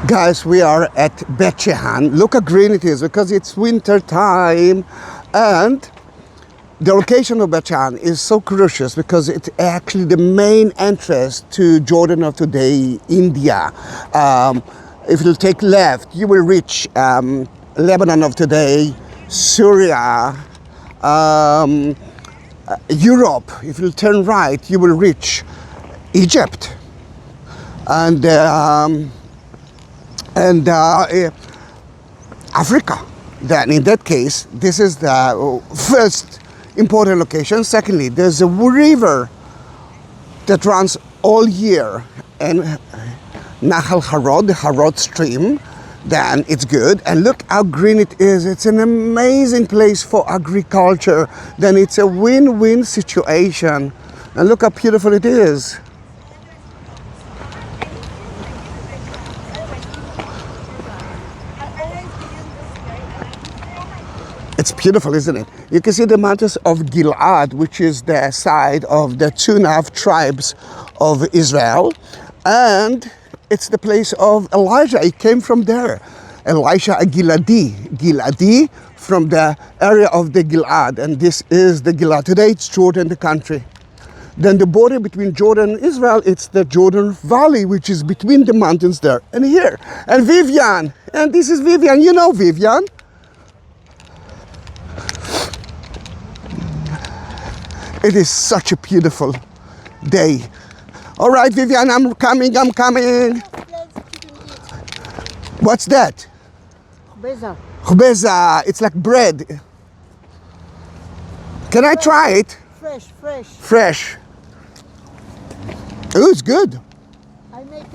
Guys, we are at Bet Shean. Look how green it is because it's winter time, and the location of Bet Shean is so crucial because it's actually the main entrance to Jordan of today, India. If you take left, you will reach Lebanon of today, Syria, Europe. If you turn right, you will reach Egypt and Africa. Then in that case, this is the first important location. Secondly, there's a river that runs all year, and Nahal Harod, the Harod stream, then it's good. And look how green it is. It's an amazing place for agriculture. Then it's a win-win situation. And look how beautiful it is. It's beautiful, isn't it? You can see the mountains of Gilad, which is the side of the 2.5 tribes of Israel. And it's the place of Elijah. He came from there. Elisha, a Giladi from the area of the Gilad. And this is the Gilad. Today it's Jordan, the country. Then the border between Jordan and Israel, it's the Jordan Valley, which is between the mountains there and here. And Vivian. And this is Vivian. You know Vivian. It is such a beautiful day. All right, Vivian, I'm coming. What's that? Khubeza. Khubeza. It's like bread. Can I try it? Fresh. Oh, it's good. I make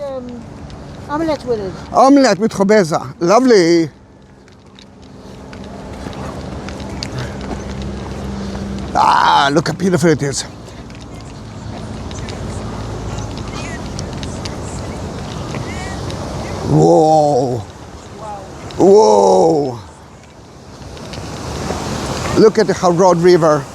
omelette with it. Omelette with khubeza. Lovely. Ah, look how beautiful it is. Whoa. Whoa. Look at the Harod River.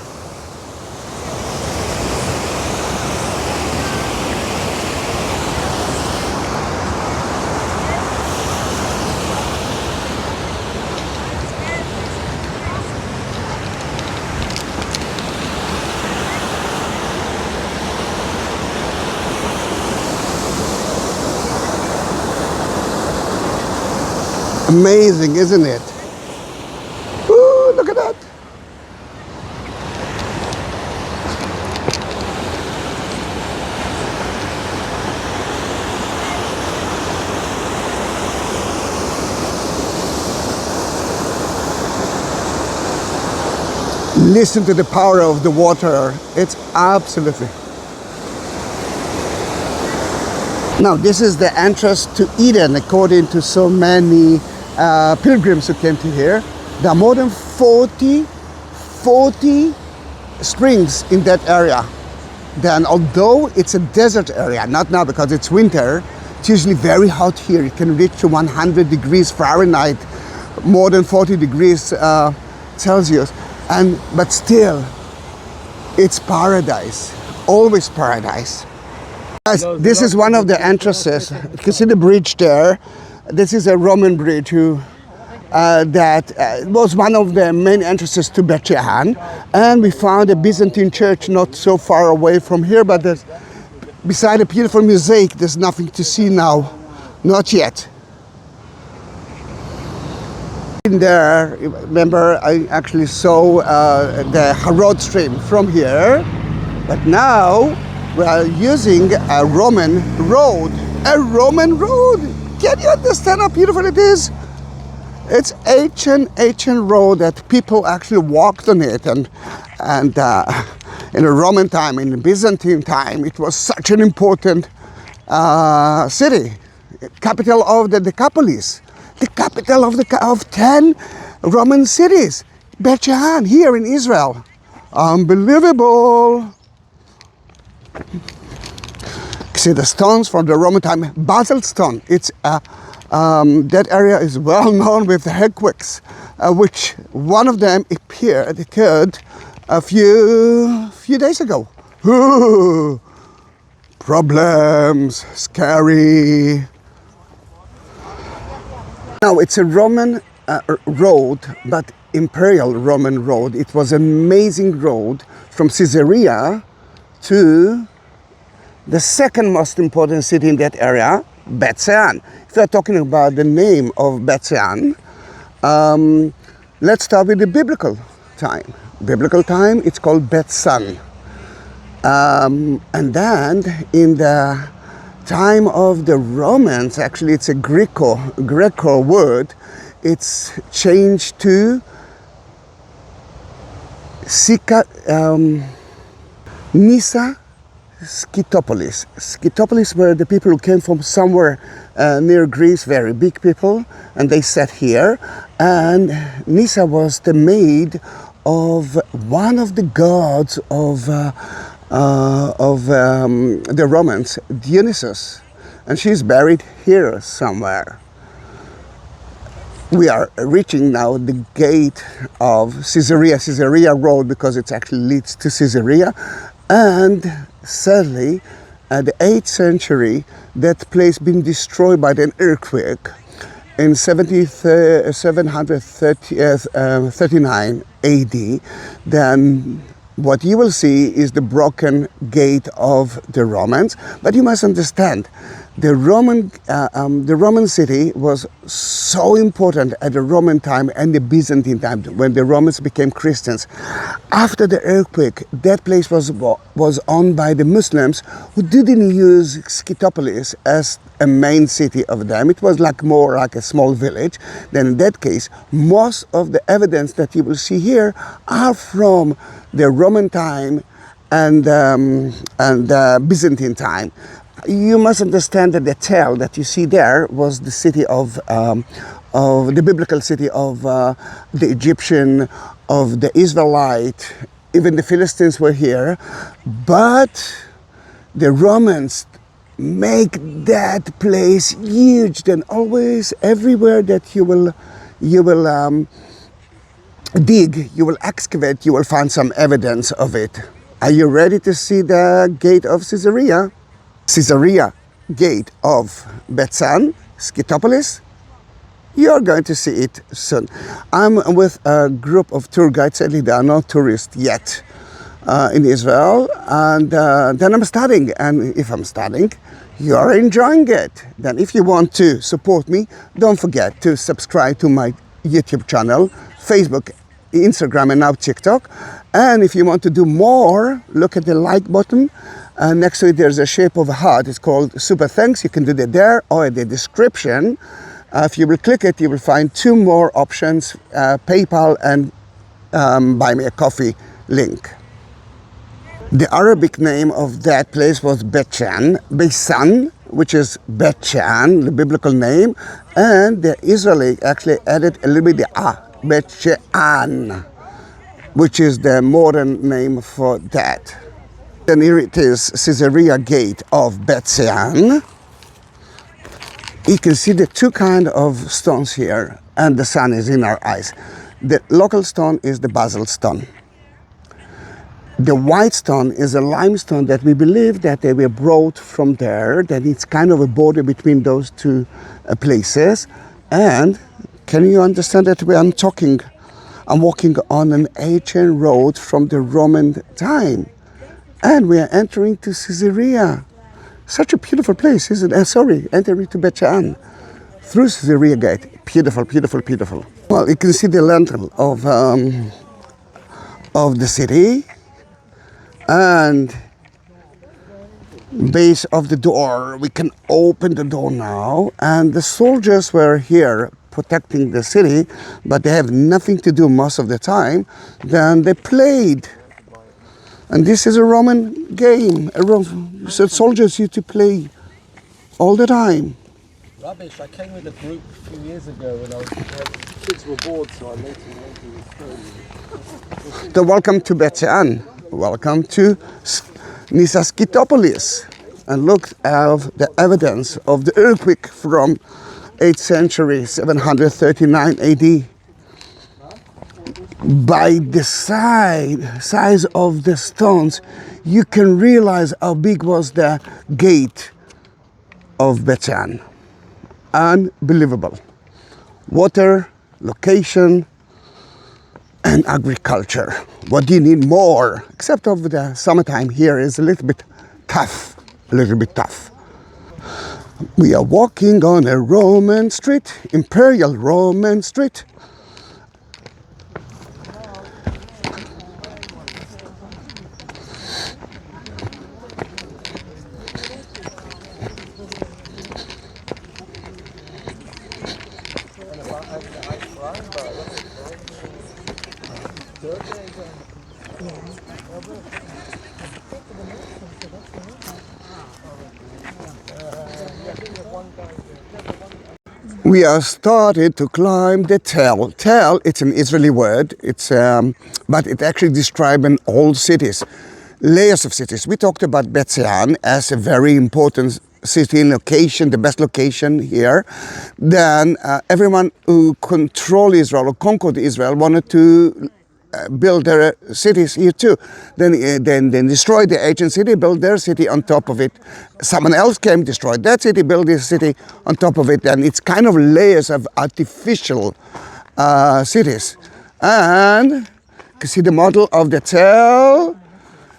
Amazing, isn't it? Ooh, look at that. Listen to the power of the water. It's absolutely. Now, this is the entrance to Eden, according to so many pilgrims who came to here. There are more than 40 springs in that area. Then, although it's a desert area, not now because it's winter, it's usually very hot here. It can reach to 100 degrees Fahrenheit, more than 40 degrees Celsius. But still, it's paradise, always paradise. This is one of the entrances. You can see the bridge there. This is a Roman bridge that was one of the main entrances to Bet Shean. And we found a Byzantine church not so far away from here, but beside a beautiful mosaic, there's nothing to see now. Not yet. In there, remember, I actually saw the Harod stream from here, but now we are using a Roman road. A Roman road! Can you understand how beautiful it is? It's ancient road that people actually walked on it, and in the Roman time, in the Byzantine time, it was such an important city, capital of the Decapolis, the capital of 10 Roman cities. Bet Shean here in Israel, unbelievable. See the stones from the Roman time, basalt stone. It's that area is well known with the earthquakes, which one of them occurred a few days ago. Ooh, problems, scary. Now it's a Roman road, but imperial Roman road. It was an amazing road from Caesarea to the second most important city in that area, Bet Shean. If we are talking about the name of Bet Shean, let's start with the biblical time. Biblical time, it's called Bet Shean. And then in the time of the Romans, actually it's a Greco word, it's changed to Nisa Scythopolis. Scythopolis were the people who came from somewhere near Greece, very big people, and they sat here. And Nisa was the maid of one of the gods of the Romans, Dionysus, and she's buried here somewhere. We are reaching now the gate of Caesarea Road, because it actually leads to Caesarea. And sadly, at the 8th century, that place been destroyed by an earthquake in 739 AD. Then what you will see is the broken gate of the Romans. But you must understand, the Roman city was so important at the Roman time and the Byzantine time, when the Romans became Christians. After the earthquake, that place was owned by the Muslims, who didn't use Scythopolis as a main city of them. It was more like a small village. Then in that case, most of the evidence that you will see here are from the Roman time and Byzantine time. You must understand that the tell that you see there was the city of the biblical city of the Egyptian, of the Israelite. Even the Philistines were here, but the Romans make that place huge. Then always, everywhere that you will dig, you will excavate, you will find some evidence of it. Are you ready to see the gate of Caesarea? Caesarea Gate of Bet Shean, Scythopolis. You're going to see it soon. I'm with a group of tour guides. Sadly, there are no tourists yet in Israel. And then I'm studying. And if I'm studying, you're enjoying it. Then if you want to support me, don't forget to subscribe to my YouTube channel, Facebook, Instagram, and now TikTok. And if you want to do more, look at the like button. Next to it, there's a shape of a heart. It's called Super Thanks. You can do that there, or in the description. If you will click it, you will find 2 more options, PayPal and Buy Me a Coffee link. The Arabic name of that place was Bet Shean, which is Bet Shean, the biblical name. And the Israeli actually added a little bit the Bet Shean, which is the modern name for that. Then here it is, Caesarea Gate of Bet Shean. You can see the 2 kinds of stones here, and the sun is in our eyes. The local stone is the basalt stone. The white stone is a limestone that we believe that they were brought from there, that it's kind of a border between those 2 places. And can you understand that I'm walking on an ancient road from the Roman time. And we are entering to Caesarea. Such a beautiful place, isn't it? Entering to Bet Shean through Caesarea Gate. Beautiful, beautiful, beautiful. Well, you can see the lintel of the city, and base of the door. We can open the door now, and the soldiers were here protecting the city, but they have nothing to do most of the time. Then they played. And this is a Roman game. So soldiers used to play all the time. Rubbish. I came with a group a few years ago when kids were bored, so I made them. So welcome to Bet Shean. Welcome to Nisa Scythopolis. And look at the evidence of the earthquake from 8th century, 739 AD. By the size of the stones, you can realize how big was the gate of Bet Shean. Unbelievable. water, location, and agriculture. What do you need more? Except over the summertime here is a little bit tough, We are walking on a Roman street, imperial Roman street. We are started to climb the Tel. Tel, it's an Israeli word. But it actually describes all cities, layers of cities. We talked about Bet Shean as a very important city location, the best location here. Then everyone who controlled Israel or conquered Israel wanted to build their cities here too. Then destroyed the ancient city, built their city on top of it. Someone else came, destroyed that city, built this city on top of it. And it's kind of layers of artificial cities. And you can see the model of the Tel.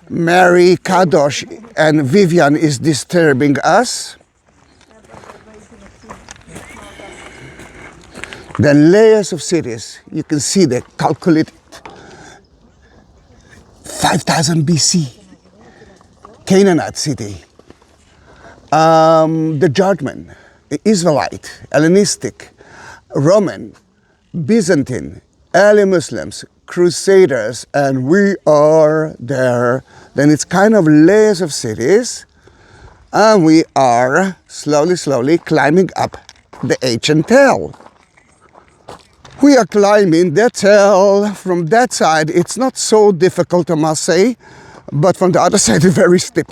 Mary, Kadosh, and Vivian is disturbing us. Then layers of cities. You can see the calculated 5000 BC, Canaanite city, the Judgment, the Israelite, Hellenistic, Roman, Byzantine, early Muslims, Crusaders, and we are there. Then it's kind of layers of cities, and we are slowly climbing up the ancient Tel. We are climbing the Tel. From that side, it's not so difficult, I must say, but from the other side, it's very steep.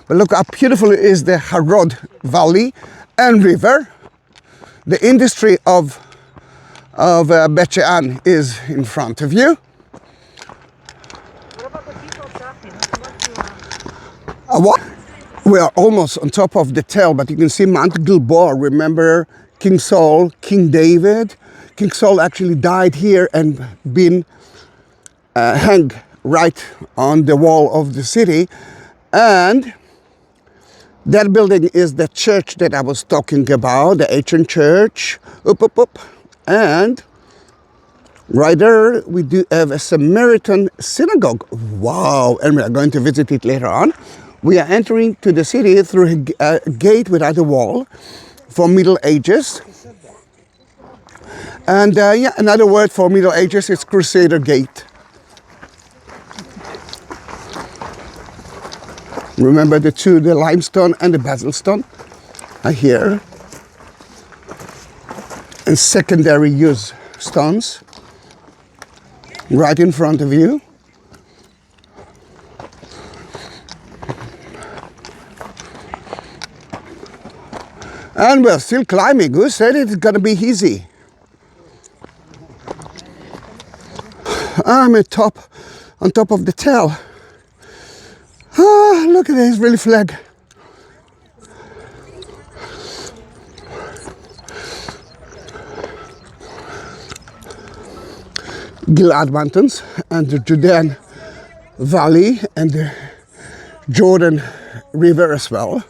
But look how beautiful is the Harod Valley and river. The industry of Bet Shean is in front of you. What? We are almost on top of the Tel, but you can see Mount Gilboa. Remember King Saul, King David? King Saul actually died here and been hung right on the wall of the city. And that building is the church that I was talking about, the ancient church. And right there we do have a Samaritan synagogue. Wow, and we are going to visit it later on. We are entering to the city through a gate without a wall for Middle Ages. And yeah, another word for Middle Ages is Crusader Gate. Remember the two, the limestone and the basalt stone are here. And secondary use stones right in front of you. And we're still climbing. Who said it's gonna be easy? I'm on top of the Tel. Ah, look at the Israeli flag. Gilad Mountains and the Judean Valley and the Jordan River as well.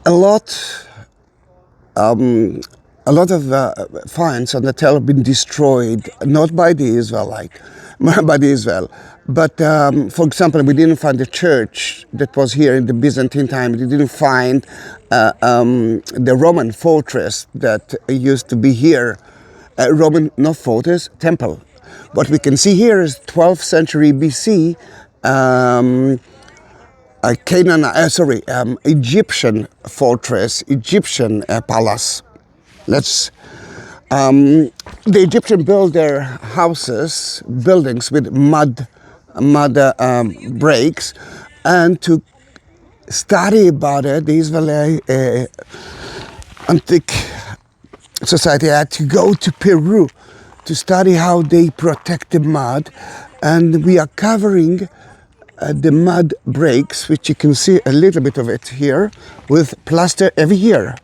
A lot of finds on the Tel have been destroyed, not by the Israelite, by the Israel. But for example, we didn't find the church that was here in the Byzantine time. We didn't find the Roman fortress that used to be here. Roman, not fortress, temple. What we can see here is 12th century BC. Egyptian fortress, Egyptian palace. The Egyptians built their houses, buildings with mud bricks, and to study about it, the Israeli antique society had to go to Peru to study how they protect the mud, and we are covering the mud breaks, which you can see a little bit of it here, with plaster every year.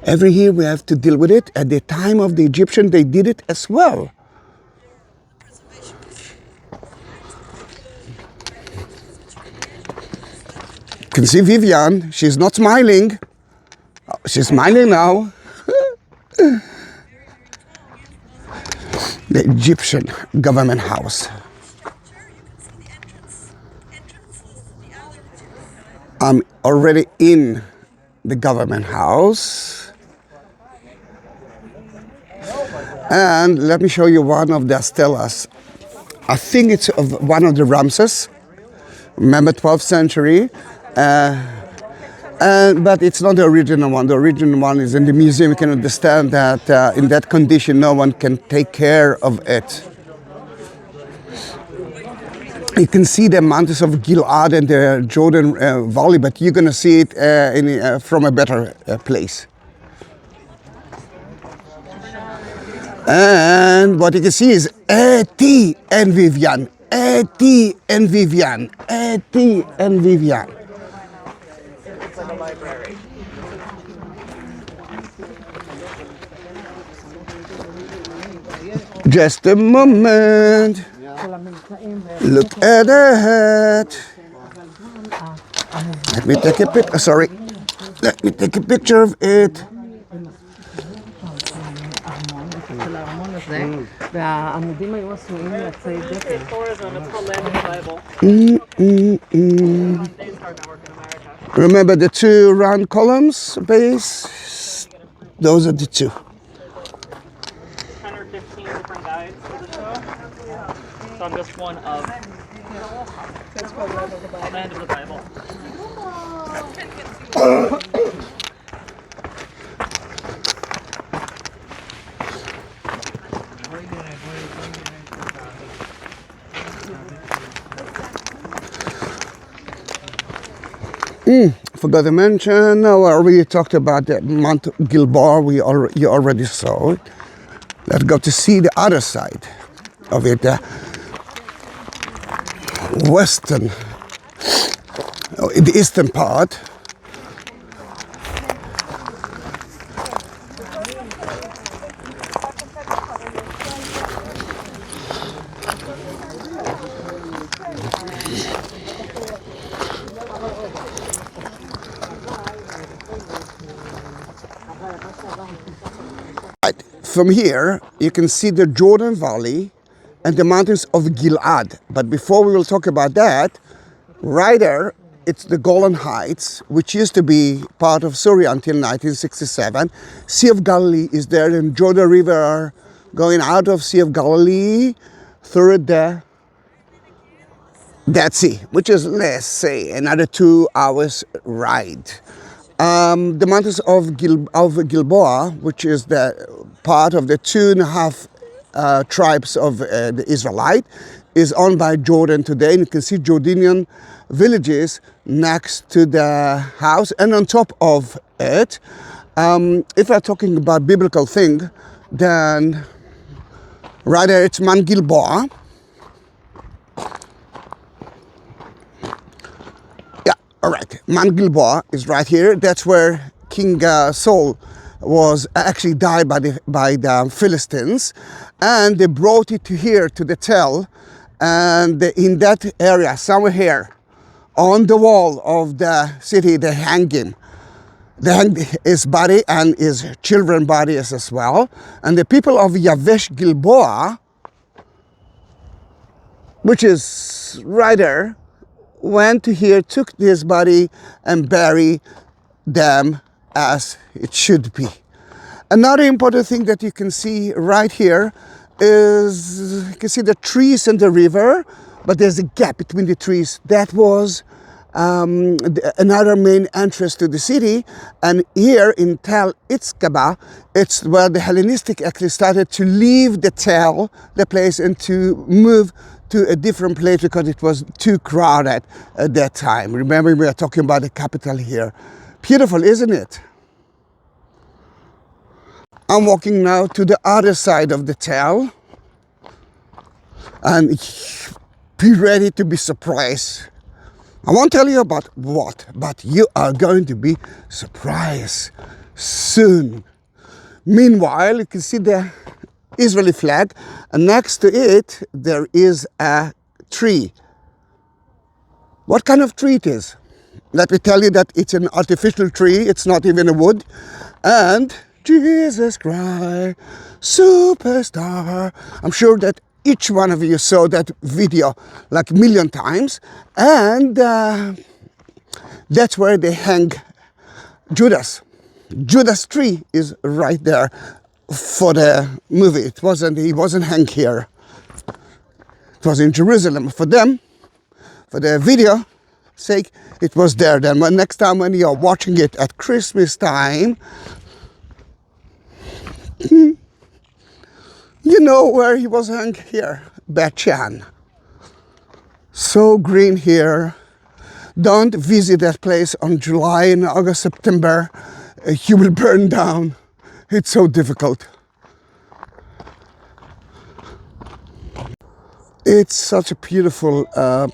Every year we have to deal with it. At the time of the Egyptian, they did it as well. You can see Vivian, she's not smiling. She's smiling now. The Egyptian government house. I'm already in the government house. And let me show you one of the stelas. I think it's of one of the Ramses. Remember 12th century. But it's not the original one. The original one is in the museum. You can understand that in that condition, no one can take care of it. You can see the mountains of Gilad and the Jordan Valley, but you're going to see it from a better place. And what you can see is Eti and Vivian. Eti and Vivian. Eti and Vivian. It's like a library. Just a moment. Look at that. Let me take a picture. Sorry. Let me take a picture of it. והעמודים היו עשויים לעצי דקל. It's called Land of the Bible. Remember the two round columns base? Those are the two. 10 or 15 different guides for the show. So I'm just one of Land of the Bible. Forgot to mention, we already talked about the Mount Gilboa, you already saw it. Let's go to see the other side of it, western, the eastern part. From here, you can see the Jordan Valley and the mountains of Gilad. But before we will talk about that, right there, it's the Golan Heights, which used to be part of Syria until 1967. Sea of Galilee is there, and Jordan River going out of Sea of Galilee through the Dead Sea, which is, let's say, another 2 hours ride. The mountains of Gilboa, which is the part of the 2.5 tribes of the Israelite, is owned by Jordan today. And you can see Jordanian villages next to the house and on top of it. If we're talking about biblical thing, then right there it's Mount Gilboa. All right, Mount Gilboa is right here. That's where King Saul was actually died by the Philistines, and they brought it to here to the Tel, and in that area, somewhere here, on the wall of the city, they hang him. They hang his body and his children's bodies as well. And the people of Yavesh Gilboa, which is right there, went to here, took his body and buried them as it should be. Another important thing that you can see right here is, you can see the trees and the river, but there's a gap between the trees. That was another main entrance to the city. And here in Tel Itzkaba, it's where the Hellenistic actually started to leave the Tel, the place, and to move to a different place because it was too crowded at that time. Remember, we are talking about the capital here. Beautiful, isn't it? I'm walking now to the other side of the Tel. and be ready to be surprised. I won't tell you about what, but you are going to be surprised soon. Meanwhile, you can see the Israeli flag, and next to it there is a tree. What kind of tree it is? Let me tell you that it's an artificial tree, it's not even a wood. And Jesus Christ, superstar. I'm sure that each one of you saw that video like a million times. And that's where they hang Judas. Judas tree is right there for the movie. He wasn't hanged here. It was in Jerusalem. For them, for the video sake, it was there. Then next time when you are watching it at Christmas time, you know where he was hung here, Bet Shean. So green here. Don't visit that place on July and August, September. You will burn down. It's so difficult. It's such a beautiful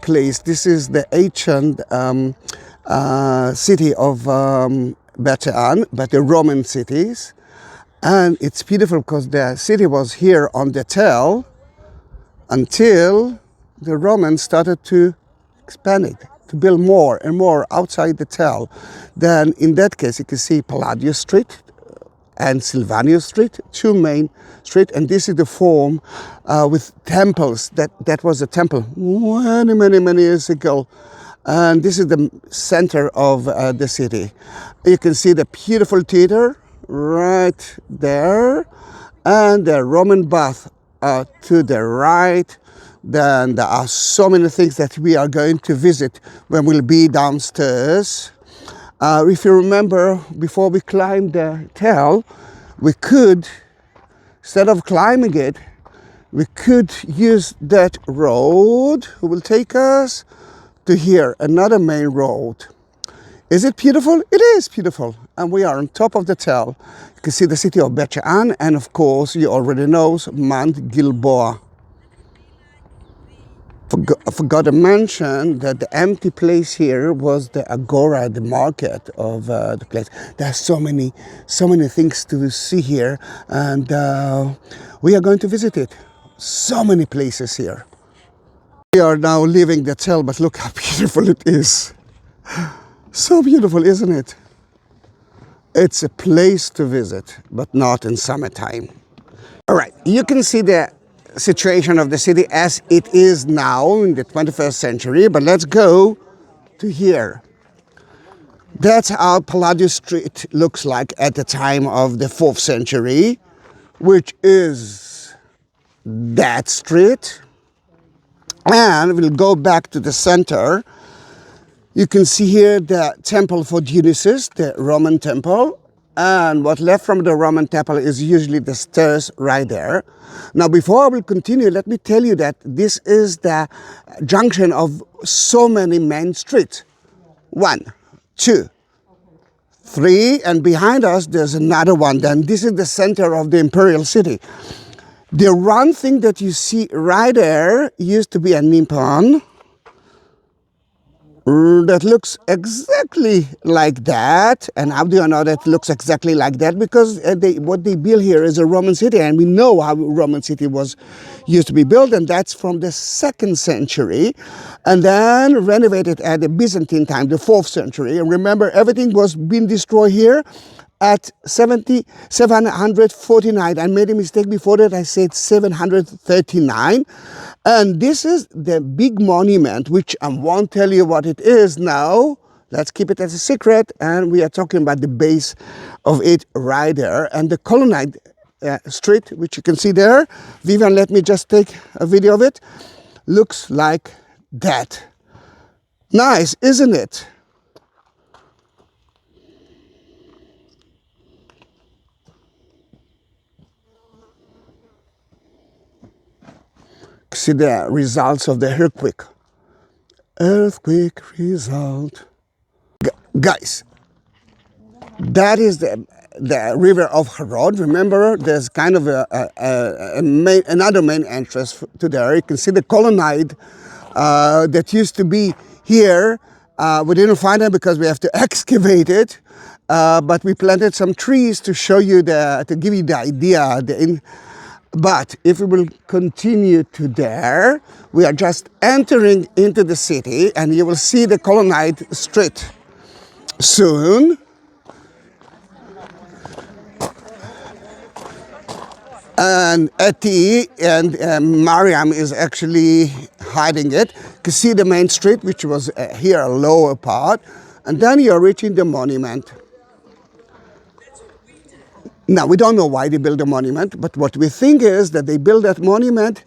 place. This is the ancient city of Bet Shean, but the Roman cities. And it's beautiful because the city was here on the tell until the Romans started to expand it, to build more and more outside the tell. Then in that case, you can see Palladius Street and Sylvanus Street, two main streets, and this is the form with temples. That was a temple many years ago, and this is the center of the city. You can see the beautiful theater right there, and the Roman bath to the right. Then there are so many things that we are going to visit when we'll be downstairs. If you remember, before we climbed the tell, we could, instead of climbing it, we could use that road who will take us to here, another main road. Is it beautiful? It is beautiful. And we are on top of the tell. You can see the city of Bet Shean, and of course, you already know Mount Gilboa. I forgot to mention that the empty place here was the agora, the market of the place. There are so many things to see here, and we are going to visit it. So many places here. We are now leaving the tell, but look how beautiful it is. So beautiful, isn't it? It's a place to visit, but not in summertime. All right, you can see the situation of the city as it is now in the 21st century, but let's go to here. That's how Palladius Street looks like at the time of the 4th century, which is that street. And we'll go back to the center. You can see here the temple for Dionysus, the Roman temple. And what left from the Roman temple is usually the stairs right there. Now, before I will continue, let me tell you that this is the junction of so many main streets. 1, 2, 3, and behind us there's another one. Then this is the center of the imperial city. The one thing that you see right there used to be a nippon that looks exactly like that. And how do you know that it looks exactly like that? Because what they build here is a Roman city, and we know how Roman city was used to be built, and that's from the 2nd century, and then renovated at the Byzantine time, the 4th century. And remember, everything was being destroyed here at 749. I made a mistake before that. I said 739. And this is the big monument, which I won't tell you what it is now. Let's keep it as a secret. And we are talking about the base of it right there. And the colonnade street, which you can see there. Vivian, let me just take a video of it. Looks like that. Nice, isn't it? See the results of the earthquake. Earthquake result. Guys, that is the the river of Harod. Remember, there's kind of another main entrance to there. You can see the colonnade that used to be here. We didn't find it because we have to excavate it, but we planted some trees to show you to give you the idea. But if we will continue to there, we are just entering into the city, and you will see the colonnade street soon. And Eti and Mariam is actually hiding it. You can see the main street, which was here a lower part, and then you're reaching the monument. Now, we don't know why they built the monument, but what we think is that they built that monument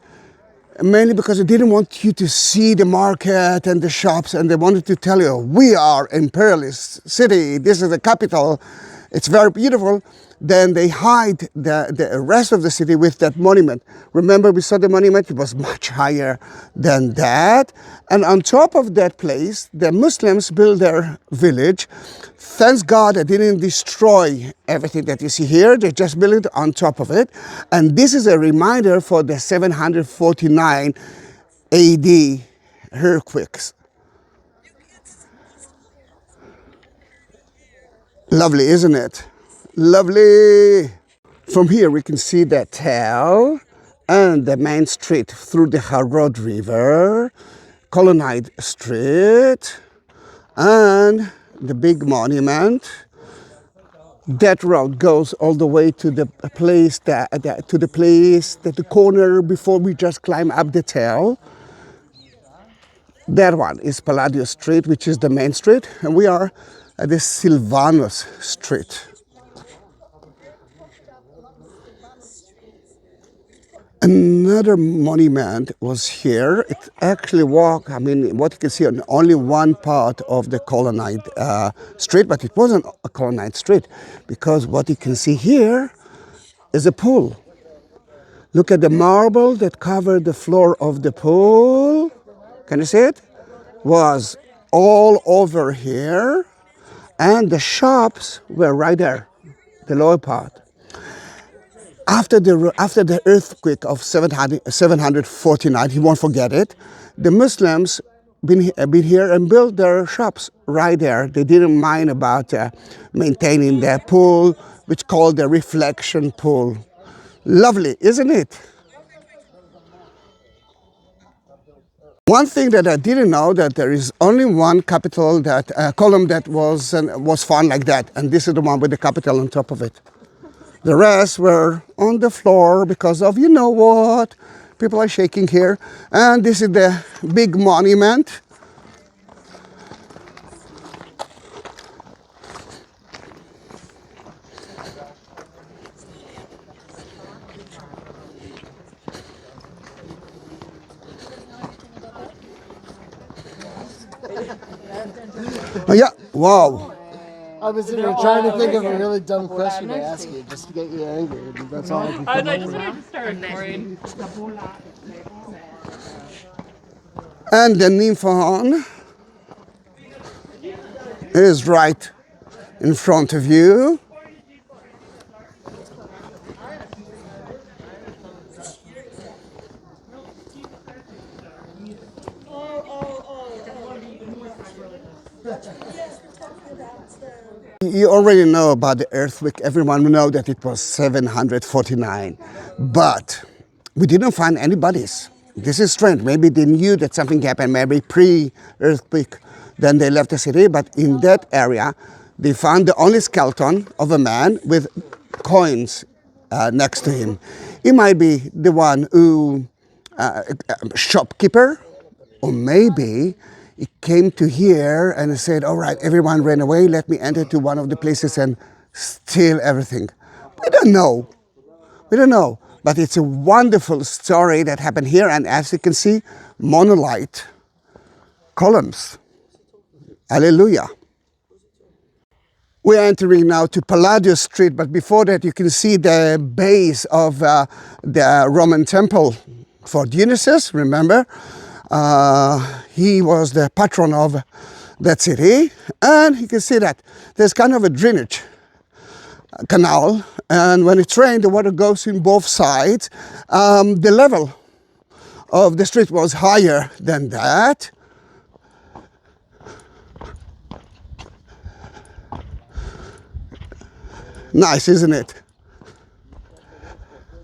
mainly because they didn't want you to see the market and the shops, and they wanted to tell you, we are imperialist city, this is the capital, it's very beautiful. Then they hide the rest of the city with that monument. Remember, we saw the monument, it was much higher than that. And on top of that place, the Muslims built their village. Thanks God they didn't destroy everything that you see here, they just built it on top of it. And this is a reminder for the 749 AD earthquakes. Lovely, isn't it? Lovely! From here we can see the Tel and the main street through the Harod River, Colonnade Street, and the big monument. That road goes all the way to the place, the corner before we just climb up the Tel. That one is Palladio Street, which is the main street, and we are at the Silvanus Street. Another monument was here. It actually what you can see on only one part of the colonnade street, but it wasn't a colonnade street because what you can see here is a pool. Look at the marble that covered the floor of the pool. Can you see it? Was all over here, and the shops were right there, the lower part. After the earthquake of 749, he won't forget it, the Muslims been here and built their shops right there. They didn't mind about maintaining their pool, which called the reflection pool. Lovely, isn't it? One thing that I didn't know, that there is only one capital column that was found like that, and this is the one with the capital on top of it. The rest were on the floor because of, you know what, people are shaking here. And this is the big monument. Oh, yeah, wow. I was trying to think of a really dumb question to ask you, just to get you angry. That's all I can I was like, just wanted to start recording. And the Nymphaeon is right in front of you. You already know about the earthquake. Everyone knows that it was 749. But we didn't find any bodies. This is strange. Maybe they knew that something happened, maybe pre-earthquake. Then they left the city. But in that area, they found the only skeleton of a man with coins next to him. He might be the one who, shopkeeper, or maybe he came to here and said, all right, everyone ran away, let me enter to one of the places and steal everything. We don't know. We don't know. But it's a wonderful story that happened here. And as you can see, monolith columns. Hallelujah. We're entering now to Palladio Street, but before that you can see the base of the Roman temple for Dionysus, remember? He was the patron of that city, and you can see that there's kind of a drainage canal, and when it's rained, the water goes in both sides. The level of the street was higher than that. Nice, isn't it?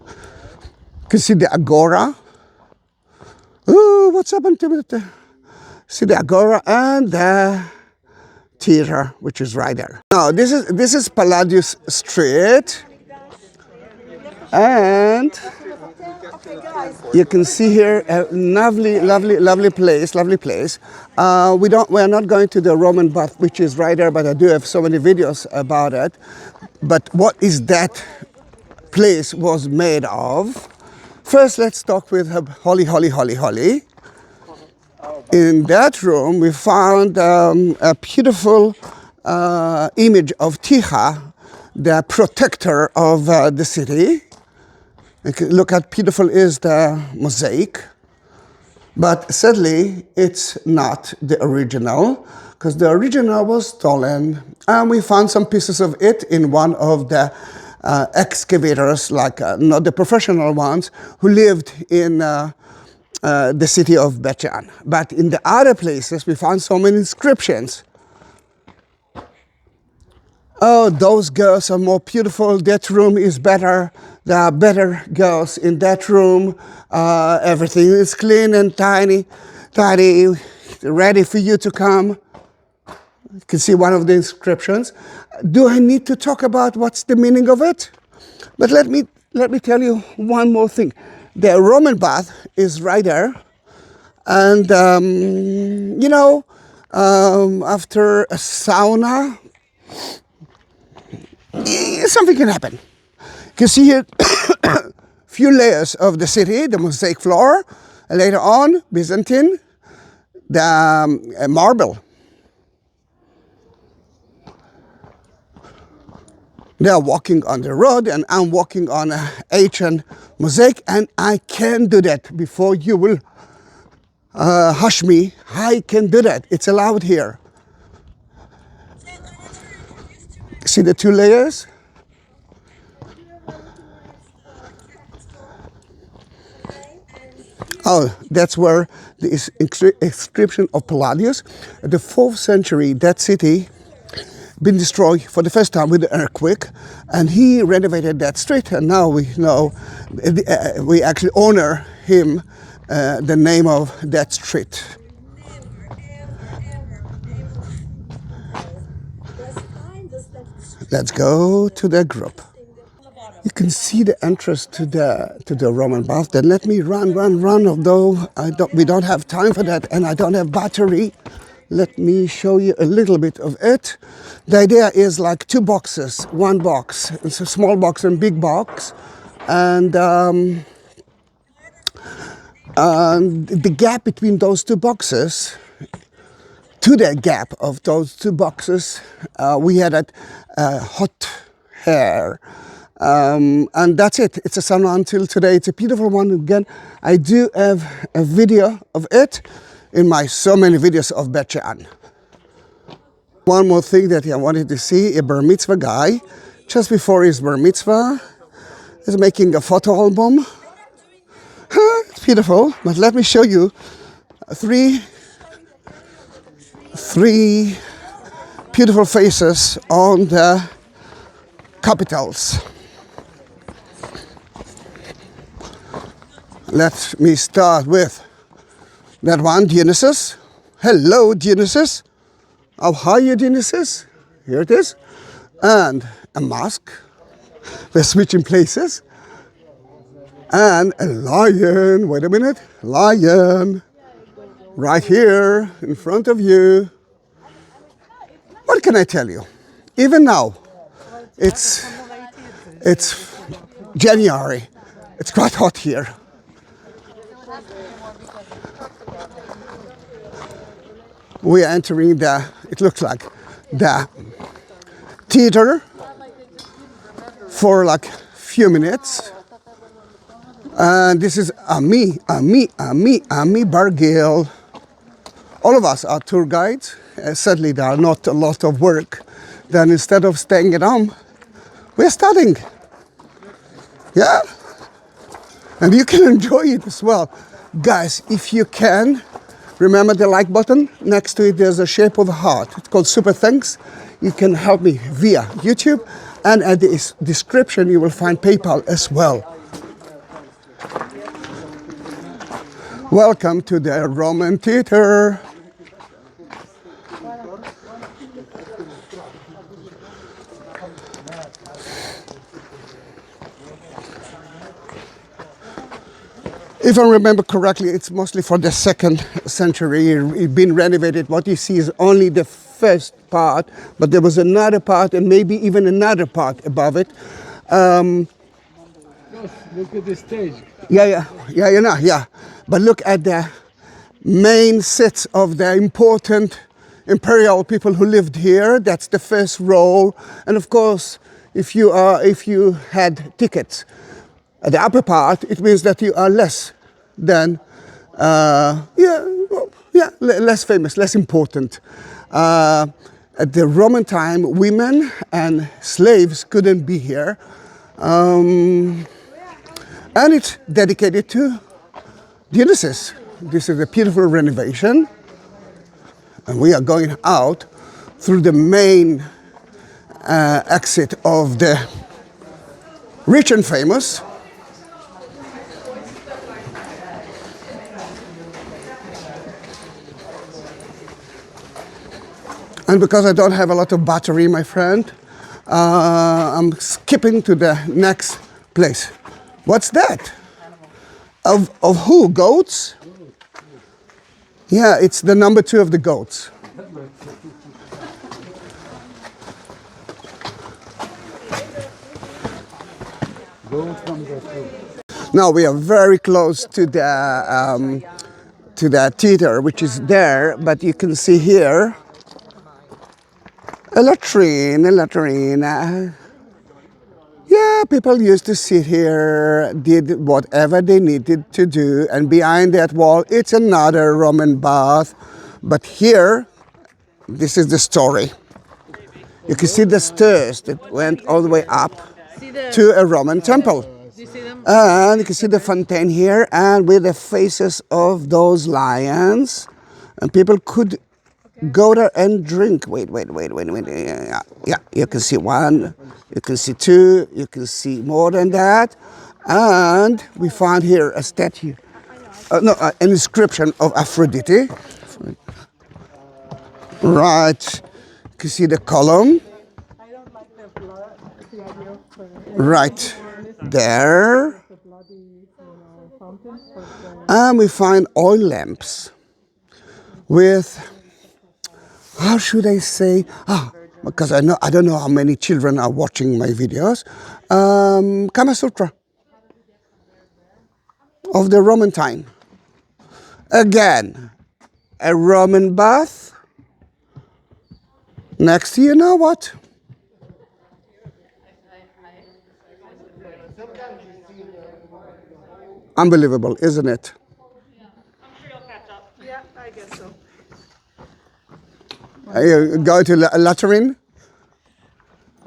You can see the agora. Ooh, what's happened to it? See the agora and the theater, which is right there. Now, this is Palladius Street, and you can see here a lovely place. We are not going to the Roman bath, which is right there, but I do have so many videos about it. But what is that place was made of? First, let's talk with Holy. In that room, we found a beautiful image of Ticha, the protector of the city. Look how beautiful is the mosaic. But sadly, it's not the original, because the original was stolen, and we found some pieces of it in one of the excavators, like not the professional ones, who lived in the city of Bet Shean. But in the other places, we found so many inscriptions. Oh, those girls are more beautiful. That room is better. There are better girls in that room. Everything is clean and tidy, ready for you to come. You can see one of the inscriptions. Do I need to talk about what's the meaning of it? But let me tell you one more thing. The Roman bath is right there, and after a sauna, something can happen. You can see here few layers of the city, the mosaic floor, and later on Byzantine, the marble. They are walking on the road, and I'm walking on an ancient mosaic, and I can do that before you will hush me. I can do that. It's allowed here. See the two layers? Oh, that's where the inscription of Palladius. In the 4th century, that city been destroyed for the first time with the earthquake, and he renovated that street, and now we know we actually honor him, the name of that street. Let's go to the group. You can see the entrance to the Roman bath. Then let me run, although we don't have time for that, and I don't have battery. Let me show you a little bit of it. The idea is like two boxes, one box. It's a small box and big box. And the gap between those two boxes, to the gap of those two boxes, we had a hot air. And that's it. It's a sauna until today. It's a beautiful one. Again, I do have a video of it in my so many videos of Bet Shean. One more thing that I wanted to see, a bar mitzvah guy, just before his bar mitzvah, is making a photo album. It's beautiful, but let me show you three beautiful faces on the capitals. Let me start with that one, Dionysus. Hello, Dionysus. How are you, Dionysus? Here it is. And a mask. We're switching places. And a lion. Wait a minute. Lion. Right here in front of you. What can I tell you? Even now, it's January. It's quite hot here. We are entering it looks like the theater for like few minutes. And this is Ami Bargil. All of us are tour guides. Sadly, there are not a lot of work. Then instead of staying at home, We're studying. Yeah. And you can enjoy it as well. Guys, if you can, remember the like button. Next to it, there's a shape of a heart. It's called Super Thanks. You can help me via YouTube. And at the description, you will find PayPal as well. Welcome to the Roman Theater. If I remember correctly, it's mostly for the 2nd century. It's been renovated. What you see is only the first part, but there was another part and maybe even another part above it. Look at the stage. Yeah. But look at the main sets of the important imperial people who lived here. That's the first row. And of course, if you had tickets at the upper part, it means that you are less than, less famous, less important. At the Roman time, women and slaves couldn't be here. And it's dedicated to Dionysus. This is a beautiful renovation. And we are going out through the main exit of the rich and famous. And because I don't have a lot of battery, my friend, I'm skipping to the next place. What's that? Of who? Goats? Yeah, it's the number 2 of the goats. Now we are very close to the theater, which is there, but you can see here a latrine. Yeah, people used to sit here, did whatever they needed to do, and behind that wall, it's another Roman bath. But here, this is the story. You can see the stairs that went all the way up to a Roman temple. And you can see the fountain here, and with the faces of those lions, and people could go there and drink. Wait. Yeah, you can see 1, you can see 2, you can see more than that. And we found here a statue, an inscription of Aphrodite. Right, you can see the column. Right there. And we find oil lamps with, how should I say? Because I don't know how many children are watching my videos. Kama Sutra of the Roman time. Again, a Roman bath. Next, you know what? Unbelievable, isn't it? I'm sure you'll catch up. Yeah, I guess so. Go to Latrines.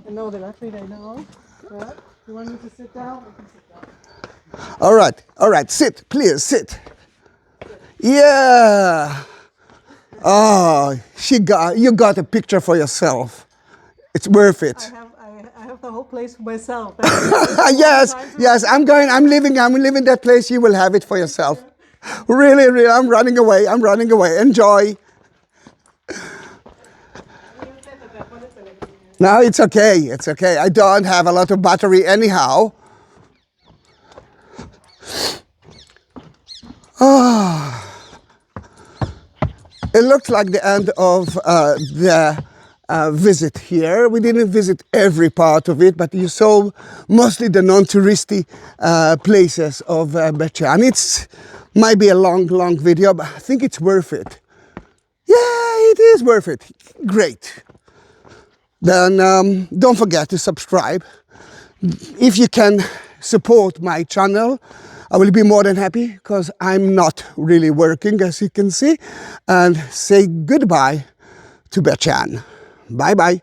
I know the latrine, I know. But you want me to sit down? I can sit down. All right, sit, please, sit. Yeah. Oh, you got a picture for yourself. It's worth it. I have the whole place for myself. Yes, I'm leaving that place. You will have it for yourself. Really, I'm running away. Enjoy. No, it's okay. I don't have a lot of battery anyhow. It looked like the end of the visit here. We didn't visit every part of it, but you saw mostly the non-touristy places of Bet Shean. It might be a long video, but I think it's worth it. Yeah, it is worth it. Great. Then don't forget to subscribe. If you can support my channel, I will be more than happy, because I'm not really working, as you can see. And say goodbye to Bet Shean. Bye-bye.